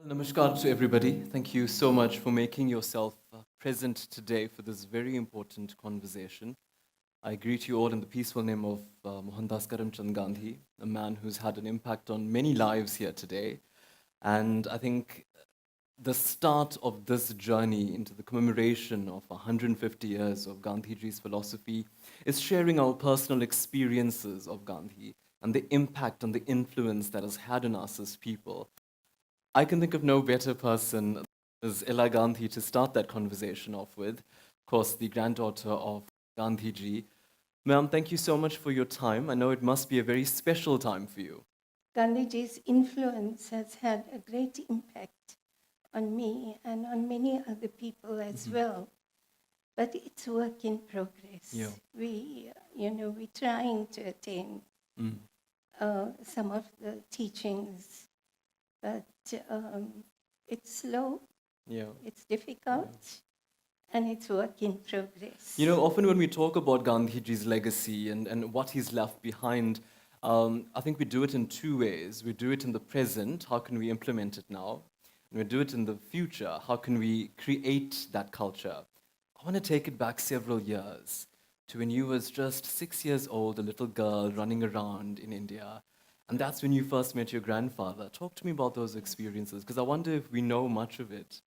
Namaskar to everybody. Thank you so much for making yourself present today for this very important conversation. I greet you all in the peaceful name of Mohandas Karamchand Gandhi, a man who's had an impact on many lives here today. And I think the start of this journey into the commemoration of 150 years of Gandhiji's philosophy is sharing our personal experiences of Gandhi and the impact and the influence that has had on us as people. I can think of no better person as Ella Gandhi to start that conversation off with. Of course, the granddaughter of Gandhiji. Ma'am, thank you so much for your time. I know it must be a very special time for you. Gandhiji's influence has had a great impact on me and on many other people as well. But it's work in progress. Yeah. We're trying to attain some of the teachings, but it's slow, it's difficult, and it's work in progress. You know, often when we talk about Gandhiji's legacy and what he's left behind, I think we do it in two ways. We do it in the present, how can we implement it now? And we do it in the future, how can we create that culture? I want to take it back several years to when you was just 6 years old, a little girl running around in India. And that's when you first met your grandfather. Talk to me about those experiences, because I wonder if we know much of it.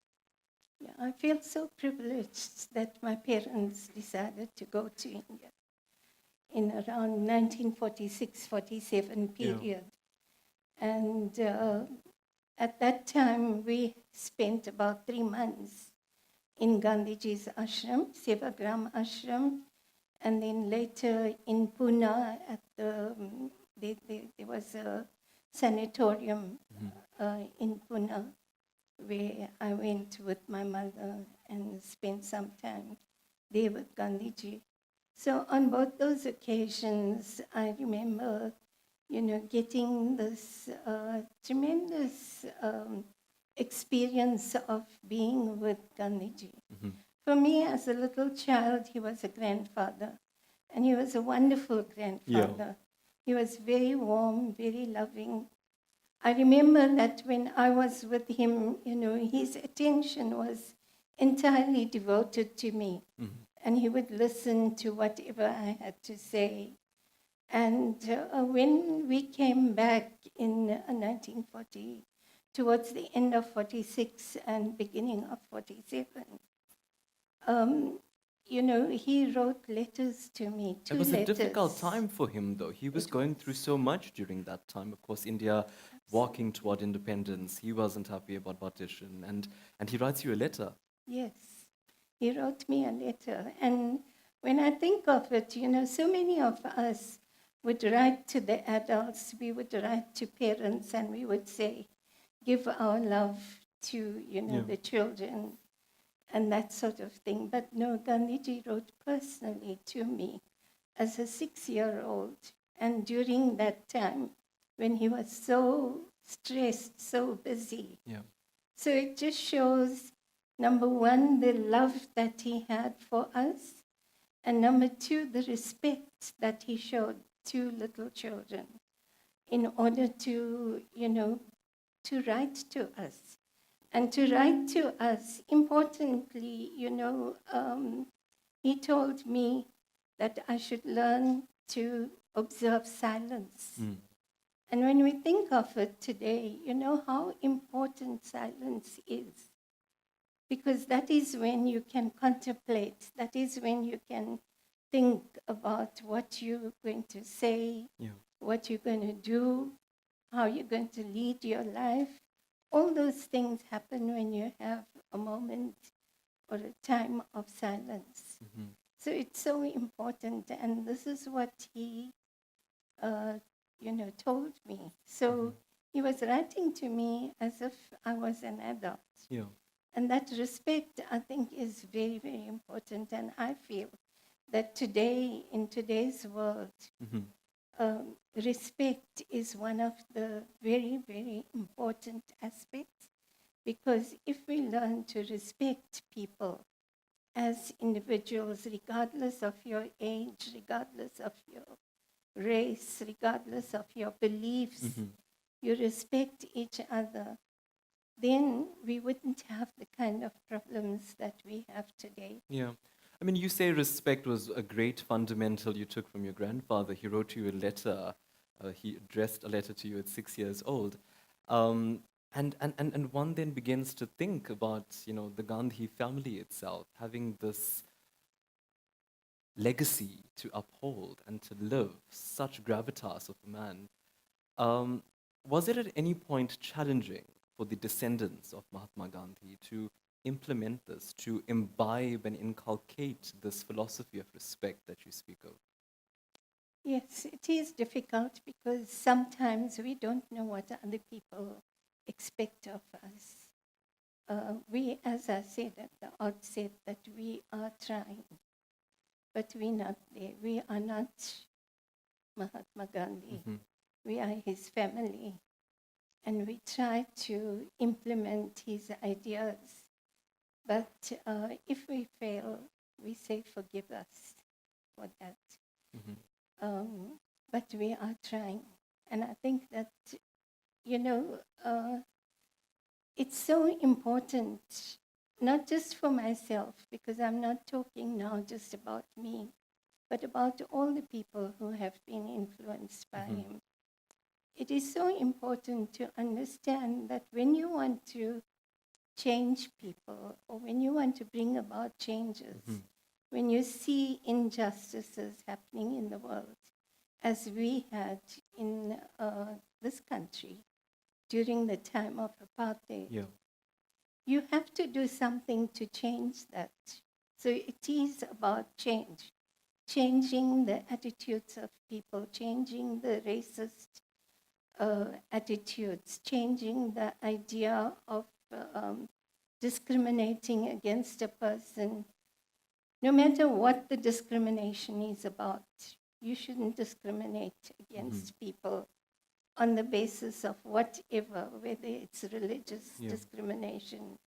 Yeah, I feel so privileged that my parents decided to go to India in around 1946-47 period. And at that time, we spent about 3 months in Gandhiji's ashram, Sevagram ashram, and then later in Pune at there was a sanatorium in Pune where I went with my mother and spent some time there with Gandhiji. So on both those occasions, I remember, getting this tremendous experience of being with Gandhiji. For me, as a little child, he was a grandfather, and he was a wonderful grandfather. He was very warm, very loving. I remember that when I was with him, his attention was entirely devoted to me. And he would listen to whatever I had to say. And when we came back in 1940, towards the end of 46 and beginning of 47, he wrote letters to me, two letters. It was a difficult time for him, though. He was going through so much during that time. Of course, India walking toward independence. He wasn't happy about partition. And he writes you a letter. Yes, he wrote me a letter. And when I think of it, so many of us would write to the adults, we would write to parents, and we would say, give our love to, the children and that sort of thing. But no, Gandhiji wrote personally to me as a 6-year-old. And during that time, when he was so stressed, so busy. So it just shows, number one, the love that he had for us. And number two, the respect that he showed to little children in order to, to write to us. And to write to us, importantly, he told me that I should learn to observe silence. And when we think of it today, how important silence is. Because that is when you can contemplate, that is when you can think about what you're going to say, what you're going to do, how you're going to lead your life. All those things happen when you have a moment or a time of silence. So it's so important, and this is what he, told me. So he was writing to me as if I was an adult. And that respect, I think, is very, very important. And I feel that today, in today's world, respect is one of the very, very important aspects. Because if we learn to respect people as individuals, regardless of your age, regardless of your race, regardless of your beliefs, you respect each other, then we wouldn't have the kind of problems that we have today. Yeah. I mean, you say respect was a great fundamental you took from your grandfather. He wrote you a letter. He addressed a letter to you at 6 years old. Um, and one then begins to think about, the Gandhi family itself, having this legacy to uphold and to live, such gravitas of a man. Um, was it at any point challenging for the descendants of Mahatma Gandhi to implement this, to imbibe and inculcate this philosophy of respect that you speak of? Yes, it is difficult because sometimes we don't know what other people expect of us. We, as I said at the outset, that we are trying, but we're not there. We are not Mahatma Gandhi. Mhm. We are his family, and we try to implement his ideas. But if we fail, we say, forgive us for that. Mhm. But we are trying. And I think that, you know, it's so important, not just for myself, because I'm not talking now just about me, but about all the people who have been influenced by Mhm. him. It is so important to understand that when you want to change people or when you want to bring about changes, Mhm. when you see injustices happening in the world, as we had in this country during the time of apartheid, Yeah. you have to do something to change that. So it is about change, changing the attitudes of people, changing the racist attitudes, changing the idea of discriminating against a person. No matter what the discrimination is about, you shouldn't discriminate Mhm. against people on the basis of whatever, whether it's religious Yeah. discrimination,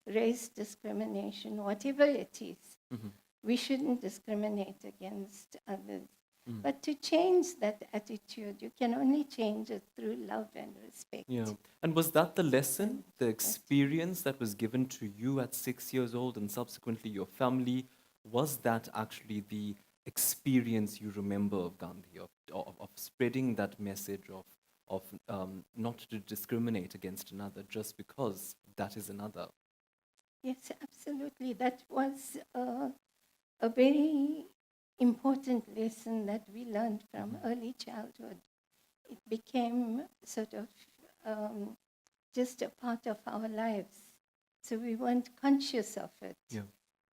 race discrimination, whatever it is. Mhm. We shouldn't discriminate against others. Mm. But to change that attitude, you can only change it through love and respect. Yeah. And was that the lesson, the Yes. experience that was given to you at 6 years old and subsequently your family? Was that actually the experience you remember of Gandhi, of spreading that message of not to discriminate against another just because that is another? Yes, absolutely. That was a very important lesson that we learned from Mhm. early childhood. It became sort of just a part of our lives. So we weren't conscious of it. Yeah.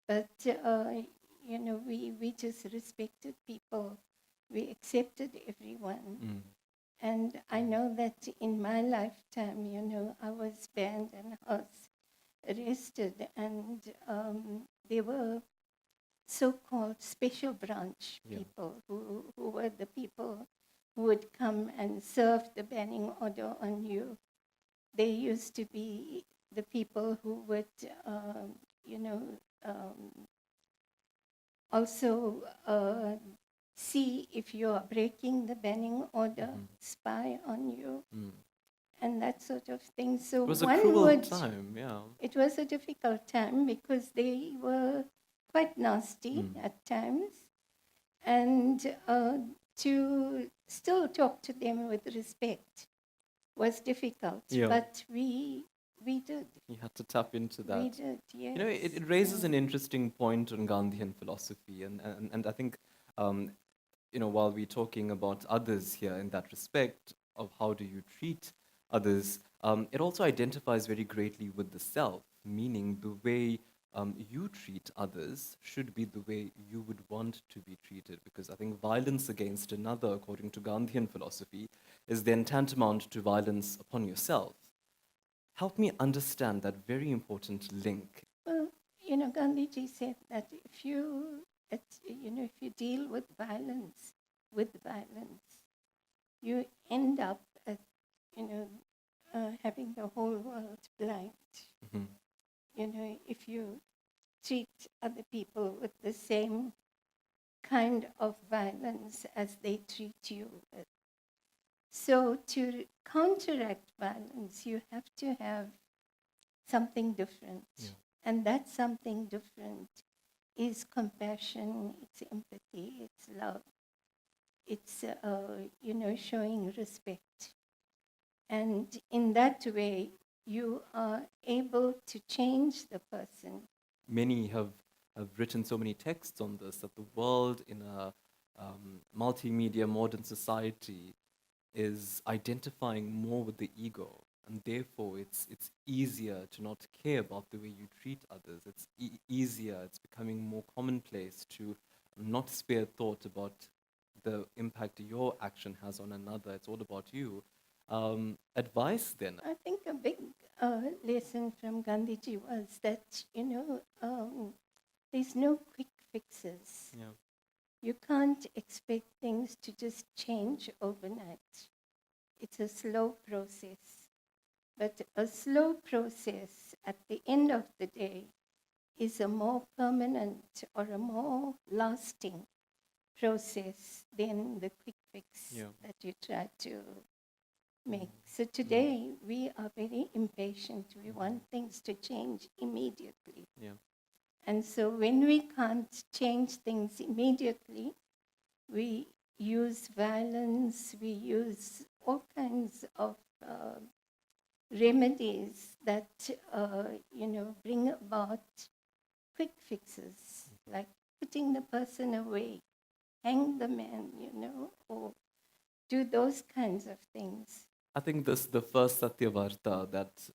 But, we just respected people. We accepted everyone. Mm. And I know that in my lifetime, I was banned and I was arrested. And there were so-called special branch Yeah. people who were the people who would come and serve the banning order on you. They used to be the people who would, you know, um, also see if you are breaking the banning order, Mhm. spy on you, Mm. and that sort of thing. So It was a one cruel would, time, yeah. it was a difficult time because they were quite nasty Mm. at times, and to still talk to them with respect was difficult, Yeah. but we did. You had to tap into We that. did, yes. You know, it raises an interesting point on Gandhian philosophy, and I think, um, while we're talking about others here in that respect of how do you treat others, it also identifies very greatly with the self, meaning the way you treat others should be the way you would want to be treated. Because I think violence against another, according to Gandhian philosophy, is then tantamount to violence upon yourself. Help me understand that very important link. Well, Gandhiji said that if you deal with violence, you end up at, having the whole world blind. Mhm. If you treat other people with the same kind of violence as they treat you with. So to counteract violence, you have to have something different. Yeah. And that something different is compassion, it's empathy, it's love, it's, showing respect. And in that way, you are able to change the person. Many have written so many texts on this, that the world in a multimedia modern society is identifying more with the ego, and therefore it's easier to not care about the way you treat others. It's easier, it's becoming more commonplace to not spare thought about the impact your action has on another. It's all about you. Advice then? I think a big lesson from Gandhiji was that, there's no quick fixes. Yeah. You can't expect things to just change overnight. It's a slow process. But a slow process at the end of the day is a more permanent or a more lasting process than the quick fix Yeah. that you try to make. So today we are very impatient. We want things to change immediately. Yeah. And so when we can't change things immediately, we use violence, we use all kinds of remedies that, bring about quick fixes, like putting the person away, hang the man, or do those kinds of things. I think this the first Satya Vaarta that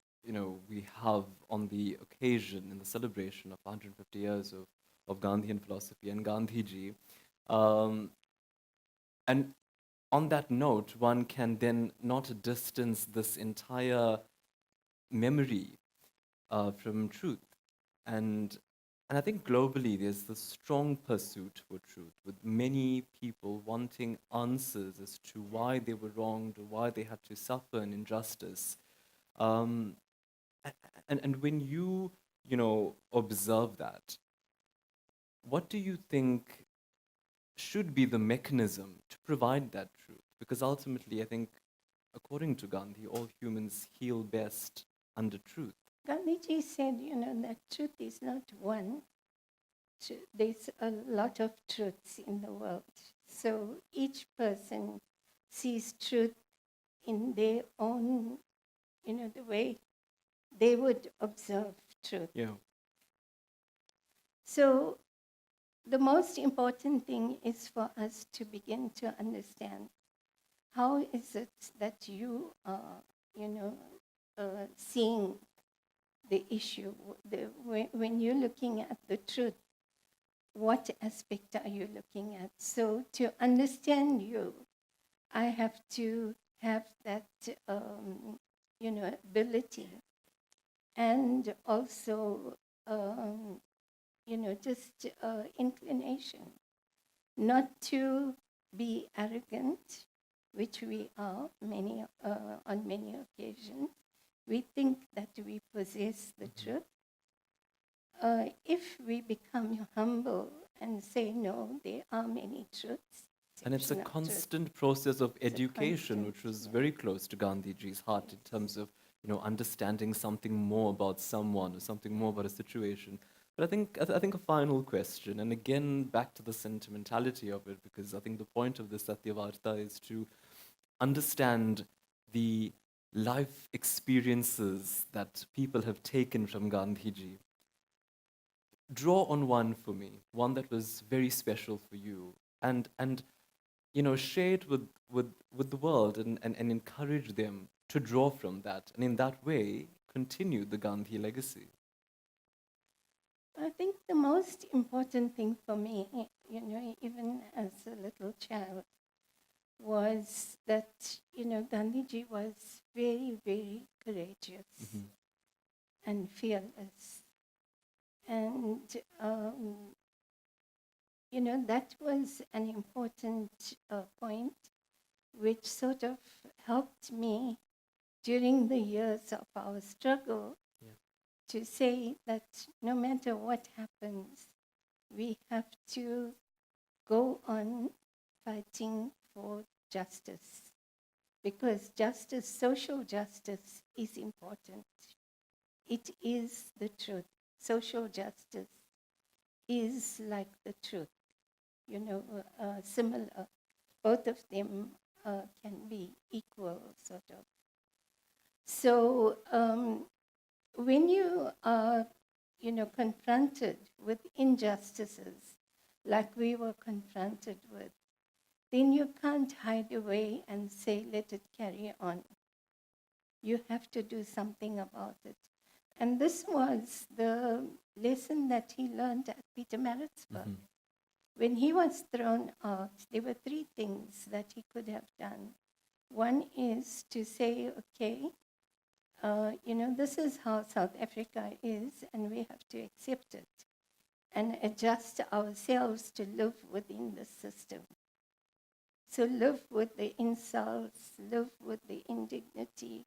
we have on the occasion in the celebration of 150 years of Gandhian philosophy and Gandhiji. Um, and on that note, one can then not distance this entire memory from truth. And I think globally there's this strong pursuit for truth, with many people wanting answers as to why they were wronged or why they had to suffer an injustice. Um, and when you observe that, what do you think should be the mechanism to provide that truth? Because ultimately, I think, according to Gandhi, all humans heal best under truth. Gandhiji said, that truth is not one. There's a lot of truths in the world. So each person sees truth in their own, the way they would observe truth. Yeah. So the most important thing is for us to begin to understand how is it that you are, seeing the issue. When you're looking at the truth, what aspect are you looking at? So to understand you, I have to have that, ability, and also, just inclination, not to be arrogant, which we are on many occasions. We think that we possess the truth. If we become humble and say, no, there are many truths. And it's a exceptional truth. constant process of It's a education, constant, which was yeah. very close to Gandhiji's heart in terms of understanding something more about someone or something more about a situation. But I think a final question, and again back to the sentimentality of it, because I think the point of this Satya Vaarta is to understand the life experiences that people have taken from Gandhiji. Draw on one for me, one that was very special for you, and share it with the world, and encourage them to draw from that, and in that way continue the Gandhi legacy. I think the most important thing for me, even as a little child, was that, Gandhiji was very, very courageous and fearless. And, that was an important point which sort of helped me during the years of our struggle to say that no matter what happens, we have to go on fighting for justice, because justice, social justice, is important. it is the truth. Social justice is like the truth, similar. Both of them can be equal, sort of. So when you are, confronted with injustices like we were confronted with, then you can't hide away and say, let it carry on. You have to do something about it. And this was the lesson that he learned at Pietermaritzburg. Mhm. When he was thrown out, there were three things that he could have done. One is to say, okay, this is how South Africa is, and we have to accept it and adjust ourselves to live within the system. So live with the insults, live with the indignity,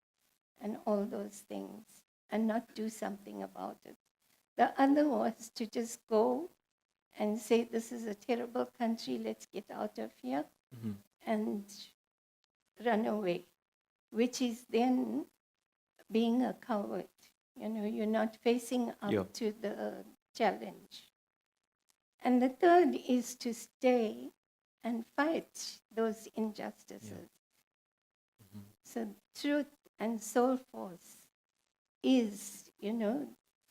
and all those things, and not do something about it. The other was to just go and say, this is a terrible country, let's get out of here, Mhm. and run away, which is then being a coward. You're not facing up Yeah. to the challenge. And the third is to stay and fight those injustices. Mhm. So truth and soul force is,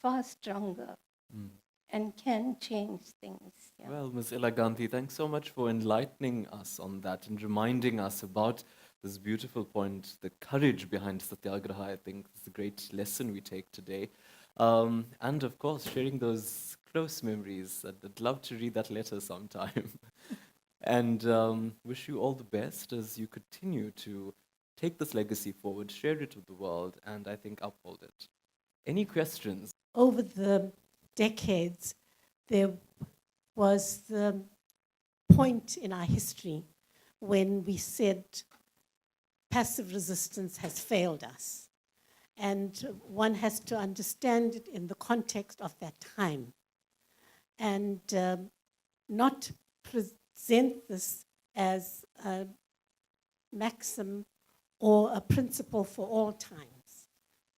far stronger Mm. and can change things. Yeah. Well, Ms. Ella Gandhi, thanks so much for enlightening us on that and reminding us about this beautiful point, the courage behind Satyagraha. I think is a great lesson we take today. And of course, sharing those close memories. I'd love to read that letter sometime. And wish you all the best as you continue to take this legacy forward, share it with the world, and I think uphold it. Any questions? Over the decades, there was the point in our history when we said passive resistance has failed us. And one has to understand it in the context of that time and not present this as a maxim or a principle for all times.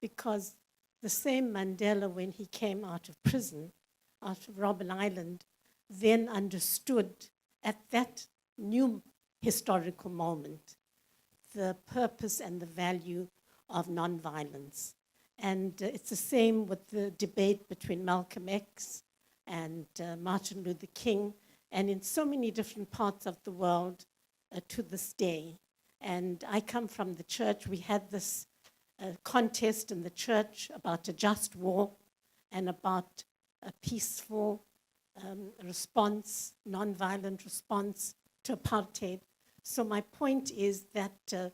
Because the same Mandela, when he came out of prison, out of Robben Island, then understood at that new historical moment the purpose and the value of nonviolence. And it's the same with the debate between Malcolm X and Martin Luther King, and in so many different parts of the world to this day. And I come from the church. We had this contest in the church about a just war and about a peaceful response, nonviolent response to apartheid. So my point is that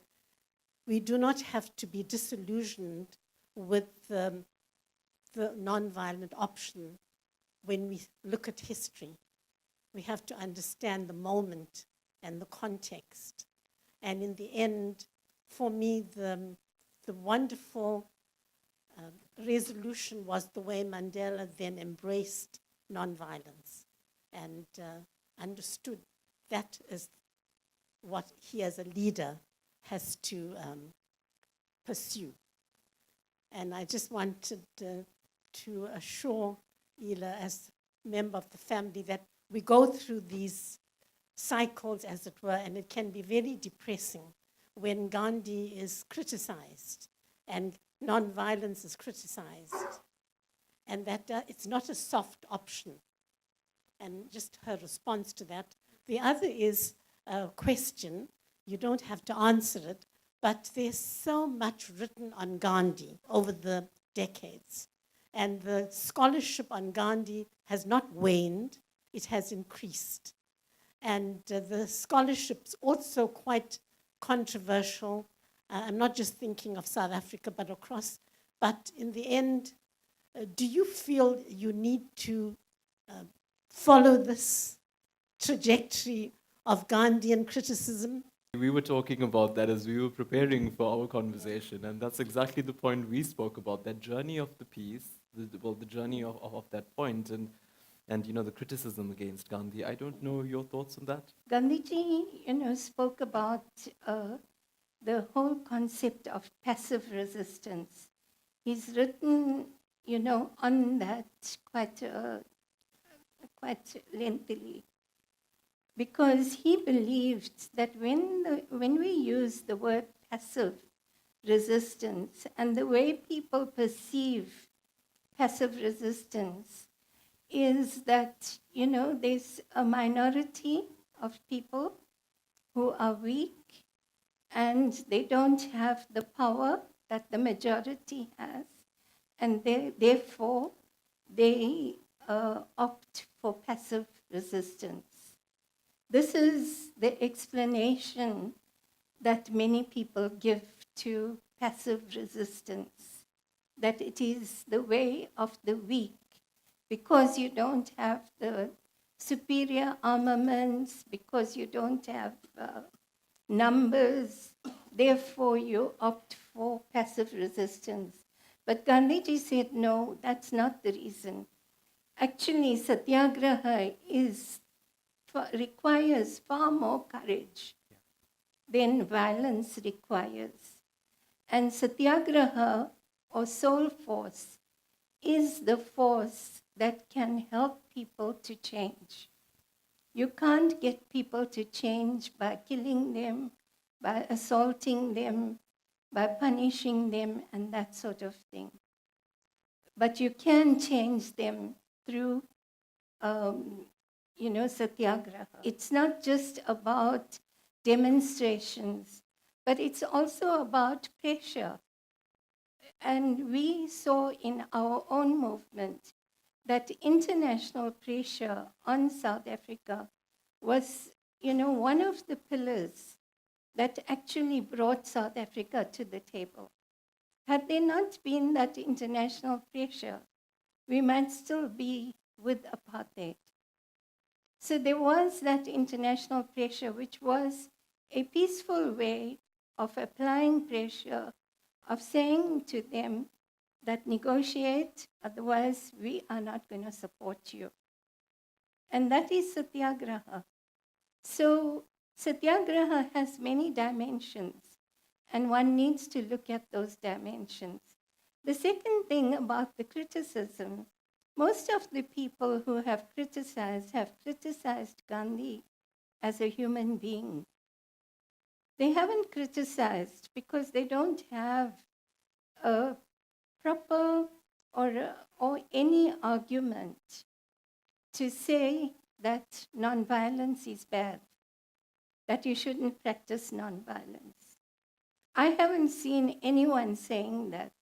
we do not have to be disillusioned with the nonviolent option when we look at history. We have to understand the moment and the context. And in the end, for me, the wonderful resolution was the way Mandela then embraced nonviolence and understood that is what he as a leader has to pursue. And I just wanted to assure Ela, as member of the family, that we go through these cycles, as it were, and it can be very depressing when Gandhi is criticized and nonviolence is criticized, and that it's not a soft option. And just her response to that. The other is a question. You don't have to answer it, but there's so much written on Gandhi over the decades. And the scholarship on Gandhi has not waned, it has increased. And the scholarship's also quite controversial. I'm not just thinking of South Africa, but across. But in the end, do you feel you need to follow this trajectory of Gandhian criticism? We were talking about that as we were preparing for our conversation, and that's exactly the point we spoke about, that journey of the piece, the journey of that point, and the criticism against Gandhi. I don't know your thoughts on that. Gandhiji, spoke about the whole concept of passive resistance. He's written on that quite lengthily, because he believed that when we use the word passive resistance and the way people perceive passive resistance is that, there's a minority of people who are weak and they don't have the power that the majority has, and therefore they opt for passive resistance. This is the explanation that many people give to passive resistance, that it is the way of the weak, because you don't have the superior armaments, because you don't have numbers, therefore you opt for passive resistance. But Gandhiji said, no, that's not the reason. Actually, satyagraha requires far more courage than violence requires. And satyagraha, or soul force, is the force that can help people to change. You can't get people to change by killing them, by assaulting them, by punishing them, and that sort of thing. But you can change them through, satyagraha. It's not just about demonstrations, but it's also about pressure. And we saw in our own movement that international pressure on South Africa was, one of the pillars that actually brought South Africa to the table. Had there not been that international pressure, we might still be with apartheid. So there was that international pressure, which was a peaceful way of applying pressure, of saying to them that negotiate, otherwise we are not going to support you. And that is satyagraha. So satyagraha has many dimensions, and one needs to look at those dimensions. The second thing about the criticism, most of the people who have criticized Gandhi as a human being. They haven't criticized because they don't have a proper or any argument to say that nonviolence is bad, that you shouldn't practice nonviolence. I haven't seen anyone saying that.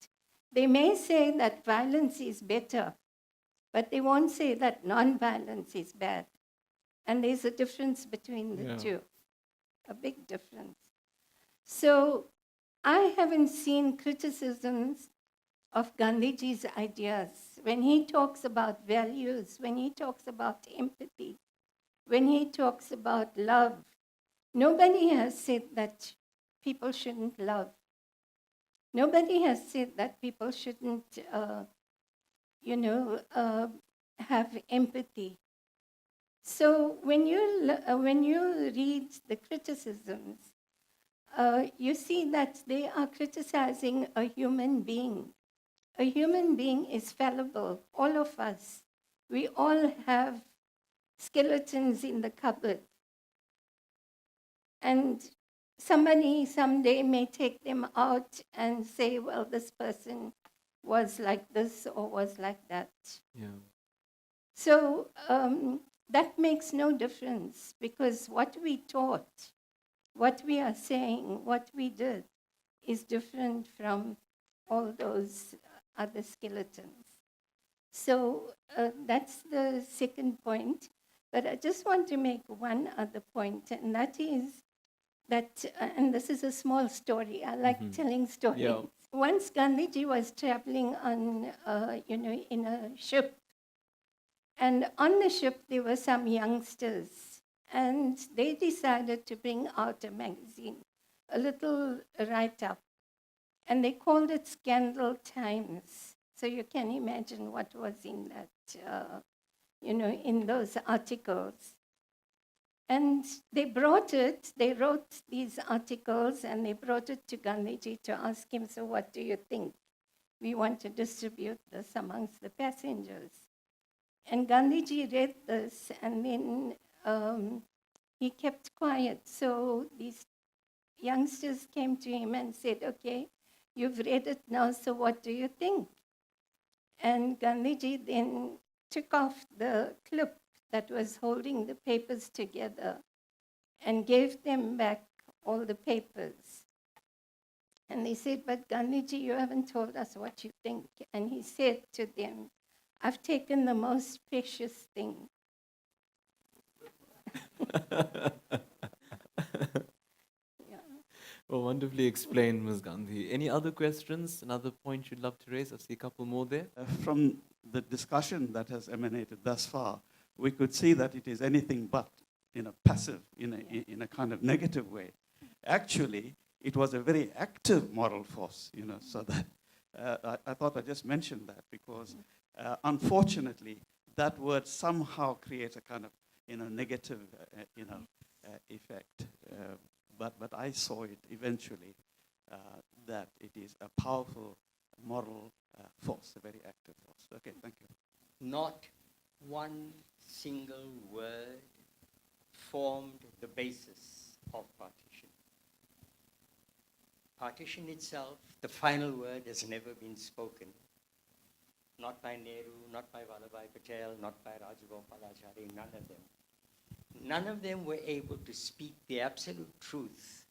They may say that violence is better, but they won't say that nonviolence is bad. And there's a difference between the two, a big difference. So I haven't seen criticisms of Gandhiji's ideas. When he talks about values, when he talks about empathy, when he talks about love, nobody has said that people shouldn't love. Nobody has said that people shouldn't, have empathy. So when you read the criticisms, you see that they are criticizing a human being. A human being is fallible, all of us. We all have skeletons in the cupboard. And somebody someday may take them out and say, well, this person was like this or was like that. Yeah. So that makes no difference, because what we taught, what we are saying, what we did is different from all those other skeletons. So that's the second point. But I just want to make one other point, and that is that, and this is a small story. I like telling stories. Yeah. Once Gandhiji was traveling on, in a ship, and on the ship there were some youngsters, and they decided to bring out a magazine, a little write-up, and they called it Scandal Times. So you can imagine what was in that, in those articles. And they brought it, they wrote these articles, and they brought it to Gandhiji to ask him, so what do you think? we want to distribute this amongst the passengers. And Gandhiji read this, and then he kept quiet. So these youngsters came to him and said, okay, you've read it now, so what do you think? And Gandhiji then took off the clip that was holding the papers together and gave them back all the papers. And they said, but Gandhiji, you haven't told us what you think. And he said to them, I've taken the most precious thing. Yeah. Well, wonderfully explained, Ms. Gandhi. Any other questions? Another point you'd love to raise? I see a couple more there. From the discussion that has emanated thus far, we could see that it is anything but passive, in a kind of negative way. Actually, it was a very active moral force, so that I thought I just mentioned that because unfortunately, that word somehow creates a kind of negative effect. But I saw it eventually that it is a powerful moral force, a very active force. Okay, thank you. Not one single word formed the basis of partition. Partition itself, the final word has never been spoken. Not by Nehru, not by Vallabhbhai Patel, not by Rajagopalachari, none of them. None of them were able to speak the absolute truth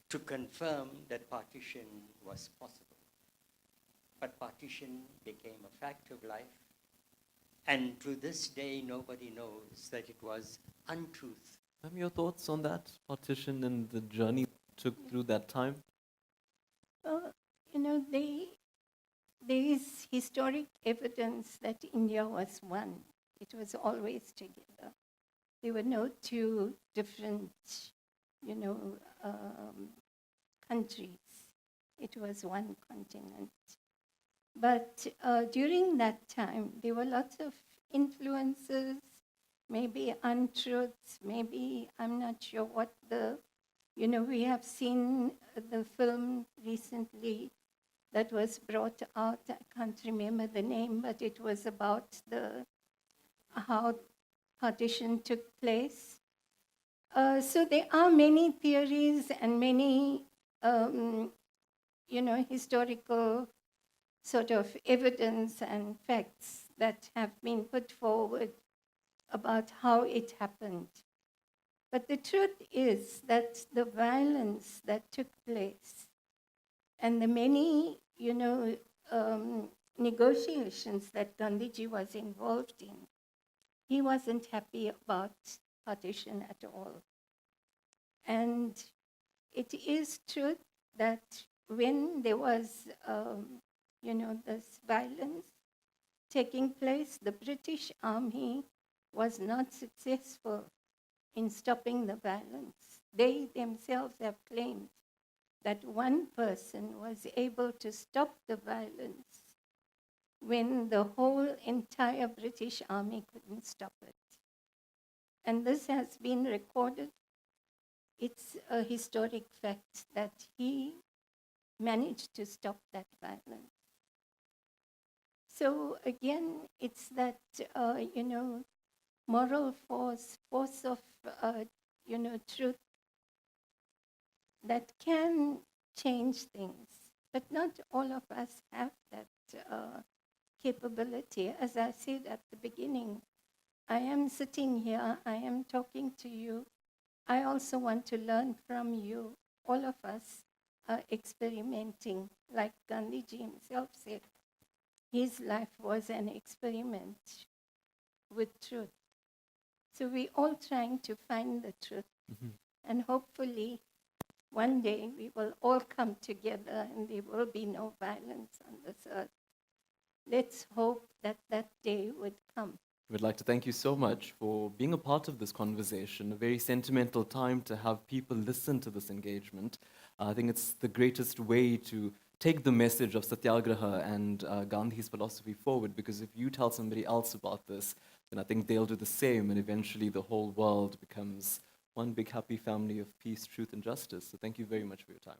to confirm that partition was possible. But partition became a fact of life, and to this day nobody knows that it was untruth. Your thoughts on that partition and the journey it took through that time? Well, there is historic evidence that India was one. It was always together. There were no two different, countries. It was one continent. But during that time, there were lots of influences, maybe untruths, maybe, I'm not sure what we have seen the film recently that was brought out. I can't remember the name, but it was about how partition took place. So there are many theories and many, historical sort of evidence and facts that have been put forward about how it happened. But the truth is that the violence that took place and the many, negotiations that Gandhiji was involved in, he wasn't happy about partition at all. And it is true that when there was, this violence taking place, the British Army was not successful in stopping the violence. They themselves have claimed that one person was able to stop the violence when the whole entire British Army couldn't stop it. And this has been recorded. It's a historic fact that he managed to stop that violence. So again, it's that, moral force of, truth that can change things. But not all of us have that capability. As I said at the beginning, I am sitting here, I am talking to you. I also want to learn from you. All of us are experimenting, like Gandhiji himself said. His life was an experiment with truth. So we're all trying to find the truth. Mm-hmm. And hopefully, one day we will all come together and there will be no violence on this earth. Let's hope that that day would come. We'd like to thank you so much for being a part of this conversation, a very sentimental time to have people listen to this engagement. I think it's the greatest way to take the message of Satyagraha and Gandhi's philosophy forward, because if you tell somebody else about this, then I think they'll do the same, and eventually the whole world becomes one big happy family of peace, truth, and justice. So thank you very much for your time.